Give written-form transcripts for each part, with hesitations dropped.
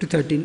to 13।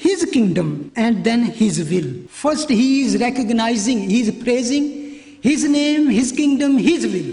his kingdom, and then his will. First he is recognizing, he is praising his name, his kingdom, his will.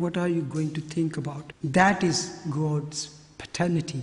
What are you going to think about? That is God's paternity,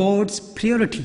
God's priority।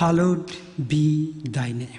hallowed be thy name,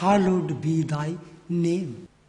hallowed be thy name।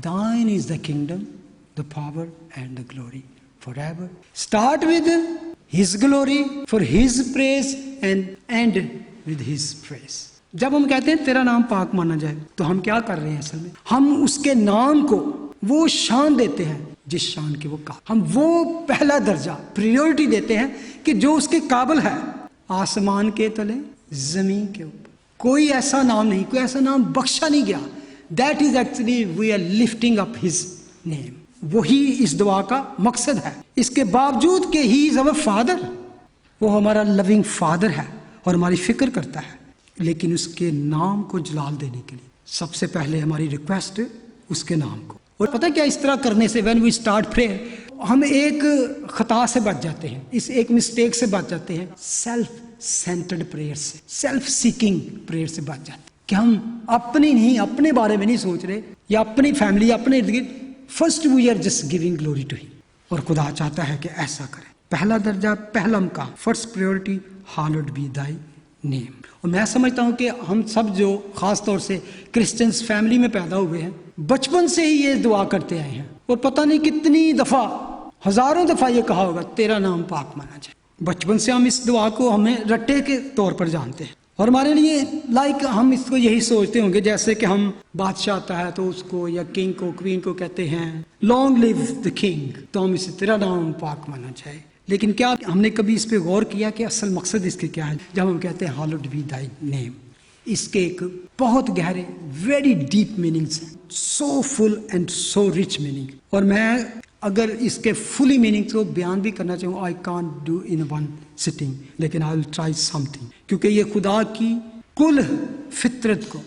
thine is the kingdom, the power and the glory forever। Start with His glory, for His praise and end with His praise. جب ہم کہتے ہیں تیرا نام پاک مانا جائے تو ہم کیا کر رہے ہیں؟ اصل میں ہم اس کے نام کو وہ شان دیتے ہیں جس شان کی وہ کہا. ہم وہ پہلا درجہ پریورٹی دیتے ہیں کہ جو اس کے قابل ہے. آسمان کے تلے زمین کے اوپر کوئی ایسا نام نہیں, کوئی ایسا نام بخشا نہیں گیا. That is actually we are lifting up His name. وہی اس دعا کا مقصد ہے. اس کے باوجود کہ He is our Father, وہ ہمارا لونگ فادر ہے اور ہماری فکر کرتا ہے, لیکن اس کے نام کو جلال دینے کے لیے سب سے پہلے ہماری ریکویسٹ اس کے نام کو. اور پتہ کیا, اس طرح کرنے سے when we start prayer ہم ایک خطا سے بچ جاتے ہیں, اس ایک مسٹیک سے بچ جاتے ہیں, سیلف سینٹرڈ پریئر سے, سیلف سیکنگ پریئر سے بچ جاتے ہیں کہ ہم اپنی نہیں, اپنے بارے میں نہیں سوچ رہے یا اپنی فیملی یا اپنے ارد گرد. First we are just giving glory to ہم, اور خدا چاہتا ہے کہ ایسا کریں. پہلا درجہ, پہلا مقام, فرسٹ پریورٹی, ہالوڈ بی تھائی نیم. اور میں سمجھتا ہوں کہ ہم سب جو خاص طور سے کرسچنس فیملی میں پیدا ہوئے ہیں بچپن سے ہی یہ دعا کرتے آئے ہیں, اور پتہ نہیں کتنی دفعہ, ہزاروں دفعہ یہ کہا ہوگا تیرا نام پاک مانا جائے. بچپن سے ہم اس دعا کو ہمیں رٹے کے طور پر جانتے ہیں, اور ہمارے لیے ہم اس کو یہی سوچتے ہوں گے جیسے کہ ہم بادشاہ آتا ہے تو اس کو یا کنگ کو, کوئین کو کہتے ہیں لانگ لیو دا کنگ, تو ہم اسے تیرا نام پاک مانا جائے. لیکن کیا ہم نے کبھی اس پہ غور کیا کہ اصل مقصد اس کے کیا ہے جب ہم کہتے ہیں ہالوڈ بی تھائی نیم؟ اس کے ایک بہت گہرے ویری ڈیپ میننگس ہیں, سو فل اینڈ سو رچ میننگ. اور میں اگر اس کے فلی میننگ کو بیان بھی کرنا چاہوں, I can't do in one sitting, لیکن آئی ول ٹرائی سم تھنگ, کیونکہ یہ خدا کی کل فطرت کو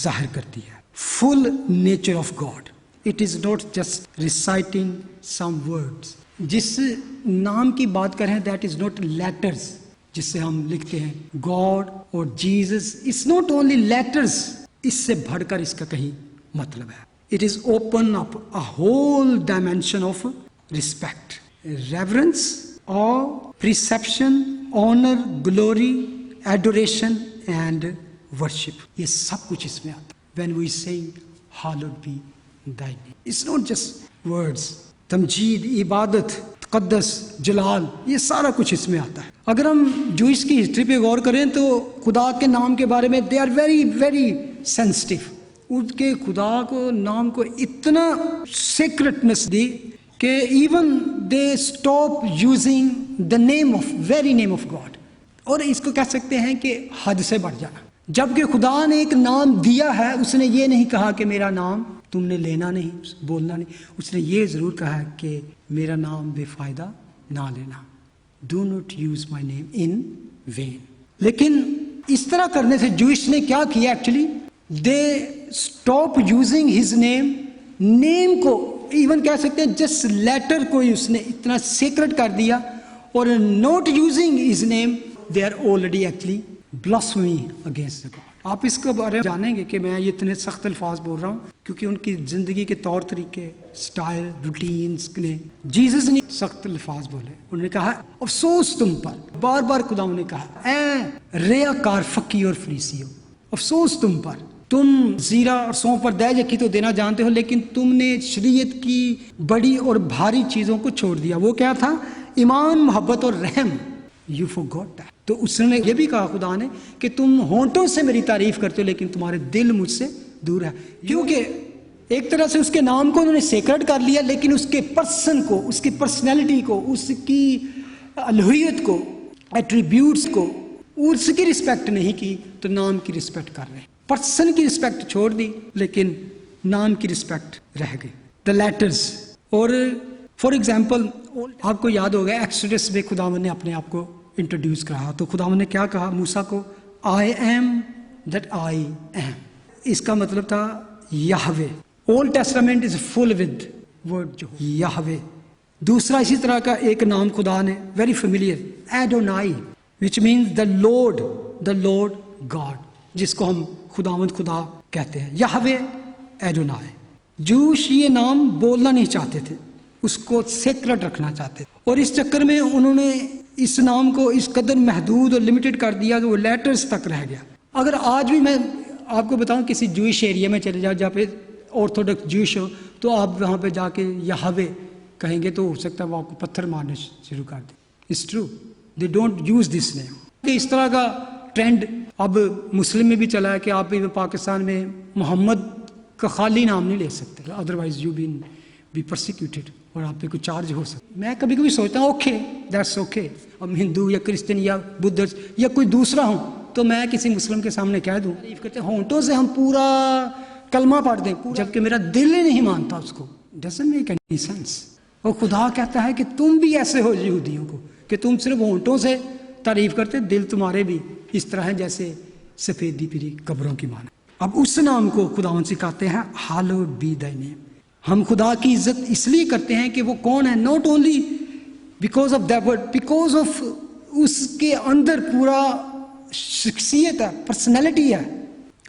ظاہر کرتی ہے, full nature of God. It is not just reciting some words. جس نام کی بات کریں دیٹ از ناٹ لیٹرز جس سے ہم لکھتے ہیں گاڈ اور Jesus, it's not only letters, اس سے بڑھ کر اس کا کہیں مطلب ہے. It is open up a whole dimension of respect, reverence, awe, perception, honor, glory, adoration and worship. یہ سب کچھ اس میں آتا ہے when we sing hallowed be thy name. It's not just words. تمجید, عبادت, تقدس, جلال, یہ سارا کچھ اس میں آتا ہے. اگر ہم جوئس کی ہسٹری پہ غور کریں تو خدا کے نام کے بارے میں they are very very sensitive. ان کے خدا کو نام کو اتنا سیکرٹنس دی کہ even they stop using the name of very name of God. اور اس کو کہہ سکتے ہیں کہ حد سے بڑھ جانا. جبکہ خدا نے ایک نام دیا ہے, اس نے یہ نہیں کہا کہ میرا نام تم نے لینا نہیں, بولنا نہیں. اس نے یہ ضرور کہا ہے کہ میرا نام بے فائدہ نہ لینا. Do not use my name in vain. لیکن اس طرح کرنے سے جوئش نے کیا کیا actually, they stop using his name. Name کو ایون کہہ سکتے ہیں جسٹ لیٹر کو اس نے اتنا سیکرٹ کر دیا, اور not using his name they are already actually blaspheming against the God. آپ اس کے بارے میں جانیں گے کہ میں یہ اتنے سخت الفاظ بول رہا ہوں کیونکہ ان کی زندگی کے طور طریقے, سٹائل, روٹینز نے, جیزس نے سخت الفاظ بولے. انہوں نے کہا افسوس تم پر, بار بار خدا نے کہا اے ریاکار فقی اور فریسیو, افسوس تم پر, تم زیرہ اور سونف پر دہ یقین تو دینا جانتے ہو لیکن تم نے شریعت کی بڑی اور بھاری چیزوں کو چھوڑ دیا. وہ کیا تھا؟ ایمان, محبت اور رحم. You forgot that. تو اس نے یہ بھی کہا خدا نے کہ تم ہونٹوں سے میری تعریف کرتے ہو لیکن تمہارے دل مجھ سے دور ہے. کیونکہ ایک طرح سے اس کے نام کو انہوں نے سیکرٹ کر لیا, لیکن اس کے پرسن کو, اس کی پرسنالٹی کو, اس کی الوہیت کو, ایٹریبیوٹس کو, اس کی رسپیکٹ نہیں کی تو نام کی رسپیکٹ کر رہے ہیں. پرسن کی رسپیکٹ چھوڑ دی لیکن نام کی رسپیکٹ رہ گئی. The letters. اور فار ایگزامپل آپ کو یاد ہوگا ایکسوڈس میں خداوند نے اپنے آپ کو انٹروڈیوس کرا تو خداوند نے کیا کہا موسیٰ کو, I am that I am. اس کا مطلب تھا Yahweh. Old Testament is full with word جو یہوے. دوسرا اسی طرح کا ایک نام خدا نے very familiar, Adonai, which means the Lord God, جس کو ہم خداوند خدا کہتے ہیں. یہوے, ایڈونائی. جوش یہ نام بولنا نہیں چاہتے تھے, اس کو سیکرٹ رکھنا چاہتے تھے, اور اس چکر میں انہوں نے اس نام کو اس قدر محدود اور لمیٹڈ کر دیا کہ وہ لیٹرز تک رہ گیا. اگر آج بھی میں آپ کو بتاؤں کسی جوئش ایریا میں چلے جاؤ جہاں پہ آرتھوڈکس جوئش ہو تو آپ وہاں پہ جا کے یہوے کہیں گے تو ہو سکتا ہے وہ آپ کو پتھر مارنے شروع کر دیں. It's true. They don't use this name. کہ اس طرح کا ٹرینڈ اب مسلم میں بھی چلا ہے کہ آپ بھی پاکستان میں محمد کا خالی نام نہیں لے سکتے, ادروائز یو بی پرسیکیوٹیڈ, اور آپ پہ کوئی چارج ہو سکتا. میں کبھی کبھی سوچتا ہوں اوکے دیٹس اوکے, اب ہندو یا کرسچن یا بدھسٹ یا کوئی دوسرا ہوں تو میں کسی مسلم کے سامنے کہہ دوں, تعریف کرتے ہیں ہونٹوں سے ہم پورا کلمہ پڑھ دیں, جبکہ میرا دل ہی نہیں مانتا اس کو. Doesn't make any sense. اور خدا کہتا ہے کہ تم بھی ایسے ہو یہودیوں کو کہ تم صرف ہونٹوں سے تعریف کرتے, دل تمہارے بھی اس طرح ہے جیسے سفیدی پھری قبروں کی مانند. اب اس نام کو خداوند سکھاتے ہیں ہالوڈ بی تhy name. ہم خدا کی عزت اس لیے کرتے ہیں کہ وہ کون ہے, not only because of that word, because of اس کے اندر پورا شخصیت ہے, پرسنالٹی ہے.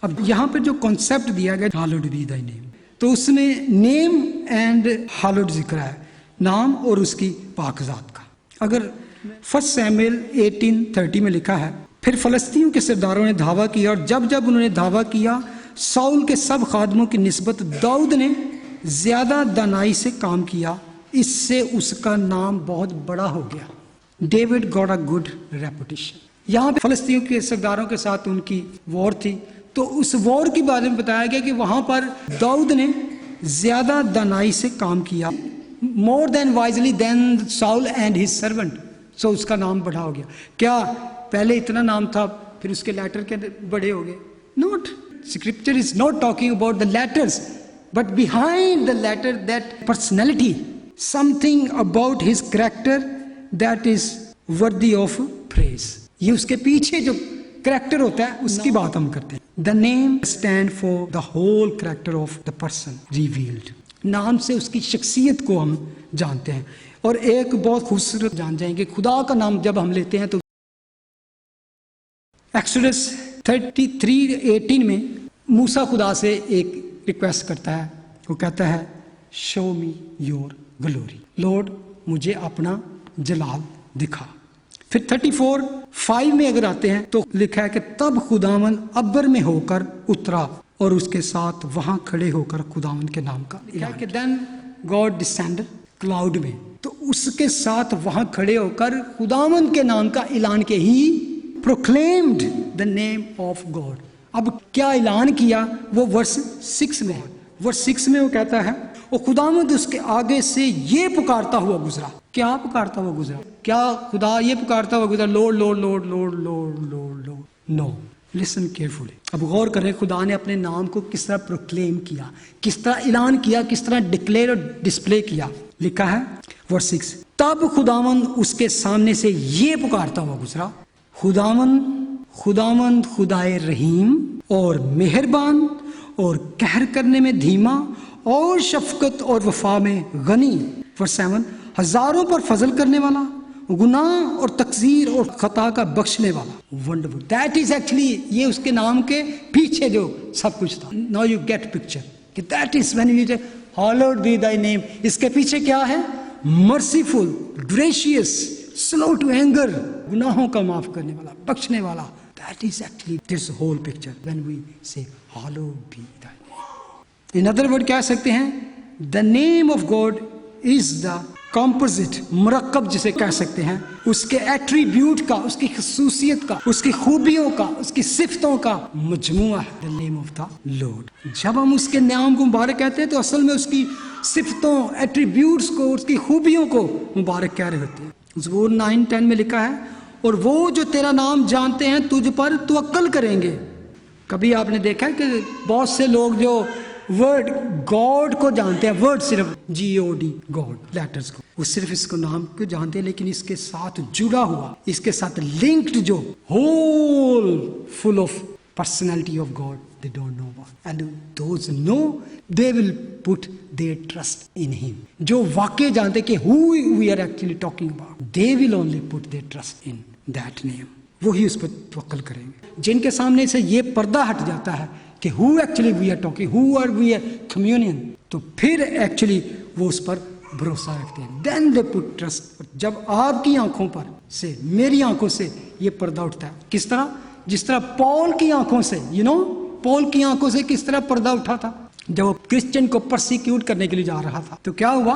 اب یہاں پہ جو کانسیپٹ دیا گیا ہالوڈ بی تhy name, تو اس میں نیم اینڈ ہالوڈ ذکر ہے, نام اور اس کی پاک ذات کا. اگر 1 سیموئیل 18:30 میں لکھا ہے, پھر فلسطینیوں کے سرداروں نے دعویٰ کیا, اور جب انہوں نے دعویٰ کیا ساؤل کے سب خادموں کی نسبت داؤد نے زیادہ دانائی سے کام کیا, اس سے اس کا نام بہت بڑا ہو گیا. David got a good reputation. یہاں پہ فلسطینیوں کے سرداروں کے ساتھ ان کی وار تھی, تو اس وار کے بارے میں بتایا گیا کہ وہاں پر داؤد نے زیادہ دانائی سے کام کیا, more than wisely than Saul and his servant. سو اس کا نام بڑا ہو گیا. کیا پہلے اتنا نام تھا پھر اس کے لیٹر کے بڑے ہو گئے؟ Note, scripture is not talking about the letters but behind the letter that personality, something about his character that is worthy of praise. یہ اس کے پیچھے جو کریکٹر ہوتا ہے اس کی بات ہم کرتے ہیں. The name stand for the whole character of the person revealed. نام سے اس کی شخصیت کو ہم جانتے ہیں. اور ایک بہت خوبصورت جان جائیں گے, خدا کا نام جب ہم لیتے ہیں تو ایکسوڈس 33:18 میں موسیٰ خدا سے ایک ریکویسٹ کرتا ہے, وہ کہتا ہے شو می یور گلوری, لارڈ مجھے اپنا جلال دکھا. پھر 34:5 میں اگر آتے ہیں تو لکھا ہے کہ تب خداوند ابر میں ہو کر اترا اور اس کے ساتھ وہاں کھڑے ہو کر خداوند کے نام کا اعلان کیا. دین گاڈ ڈسینڈ کلاؤڈ میں, تو اس کے ساتھ وہاں کھڑے ہو کر خداوند کے نام کا اعلان کے ہی proclaimed the name of God. اب کیا اعلان کیا وہ ورس 6 میں ہے. ورس 6 میں وہ کہتا ہے اور خداوند اس کے آگے سے یہ پکارتا ہوا گزرا. کیا پکارتا ہوا گزرا؟ کیا خدا یہ پکارتا ہوا گزرا Lord Lord Lord Lord Lord Lord Lord? No. Listen carefully. اب غور کریں خدا نے اپنے نام کو کس طرح پروکلیم کیا, کس طرح اعلان کیا, کس طرح ڈکلیئر اور ڈسپلے کیا. لکھا ہے ورس 6, تب خداوند اس کے سامنے سے یہ پکارتا ہوا گزرا, خداوند خدائے رحیم اور مہربان اور قہر کرنے میں دھیما اور شفقت اور وفا میں غنی. ورس 7, ہزاروں پر فضل کرنے والا, گناہ اور تقصیر اور خطا کا بخشنے والا. ونڈرفل. دیٹ از ایکچولی یہ اس کے نام کے پیچھے جو سب کچھ تھا. ناؤ یو گیٹ پکچر کہ that is when you hallowed be thy name. اس کے پیچھے کیا ہے؟ Merciful, gracious, slow to anger, گناہوں کا معاف کرنے والا, بخشنے والا. That is actually this whole picture when we say hallowed be thy name. In other word کہہ سکتے ہیں the name of God is the composite, مرکب جسے کہہ سکتے ہیں, اس کے ایٹریبیوٹ کا, اس کی خصوصیت کا, اس کی خوبیوں کا, اس کی صفتوں کا مجموعہ ہے. the name of the Lord. جب ہم اس کے نام کو مبارک کہتے ہیں تو اصل میں اس کی صفتوں, ایٹریبیوٹس کو, اس کی خوبیوں کو مبارک کہہ رہے ہوتے ہیں. زبور 9:10 میں لکھا ہے اور وہ جو تیرا نام جانتے ہیں تجھ پر توکل کریں گے. کبھی آپ نے دیکھا ہے کہ بہت سے لوگ جو ورڈ گاڈ کو جانتے ہیں, ورڈ صرف GOD گاڈ لیٹرز کو, وہ صرف اس کو نام کو جانتے ہیں, لیکن اس کے ساتھ جڑا ہوا, اس کے ساتھ لنکڈ جو whole full of personality of God they don't know about. And those know they will put their trust in him. جو واقع جانتے کہ who we are actually talking about, they will only put their trust in that name. وہی اس پر توکل کریں گے. جن کے سامنے سے یہ پردہ ہٹ جاتا ہے کہ who actually we are talking, who are we are communion, تو پھر ایکچولی وہ اس پر بھروسہ رکھتے ہیں. Then they put trust. جب آپ کی آنکھوں پر سے, میری آنکھوں سے یہ پردہ اٹھتا ہے, کس طرح؟ جس طرح پال کی آنکھوں سے, پال کی آنکھوں سے کس طرح پردہ اٹھا تھا جب وہ کرسچن کو پرسیکیوٹ کرنے کے لیے جا رہا تھا. تو کیا ہوا؟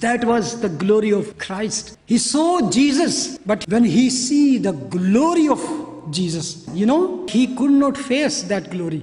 That was the glory of Christ. He saw Jesus, but when he see the glory of Jesus, you know, he could not face that glory.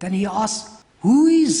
Then he asked, who is?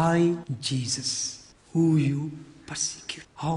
I, Jesus, who you persecute. How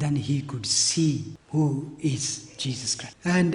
then he could see who is Jesus Christ. And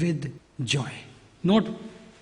With joy, not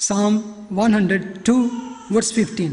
Psalm 102 verse 15.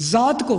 ذات کو,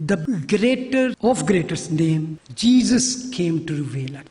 The greater of greatest name, Jesus came to reveal it.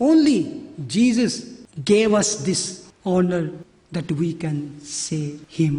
Only Jesus gave us this honor that we can say him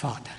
Father.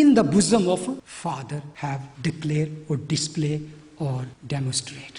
in the bosom of a father have declare or display or demonstrate.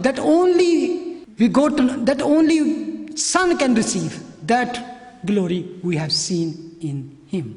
that only begotten, that only son can receive that glory we have seen in him.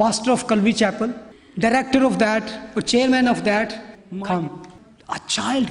pastor of Calvary Chapel, director of that or chairman of that, come. A child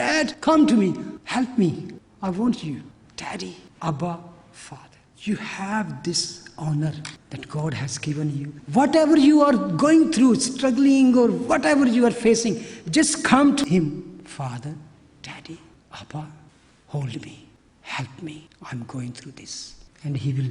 Dad, come to me, help me, I want you. Daddy, Abba, Father. You have this honor that God has given you. Whatever you are going through, struggling or whatever you are facing, just come to Him. Father, Daddy, Abba, hold me, help me, I'm going through this. And he will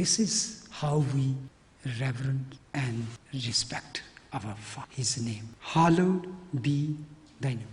this is how we reverence and respect our Father. His name. Hallowed be thy name.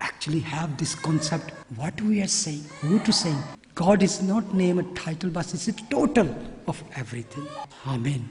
actually have this concept, what we are saying, who to say. God is not name a title, but it's a total of everything. Amen.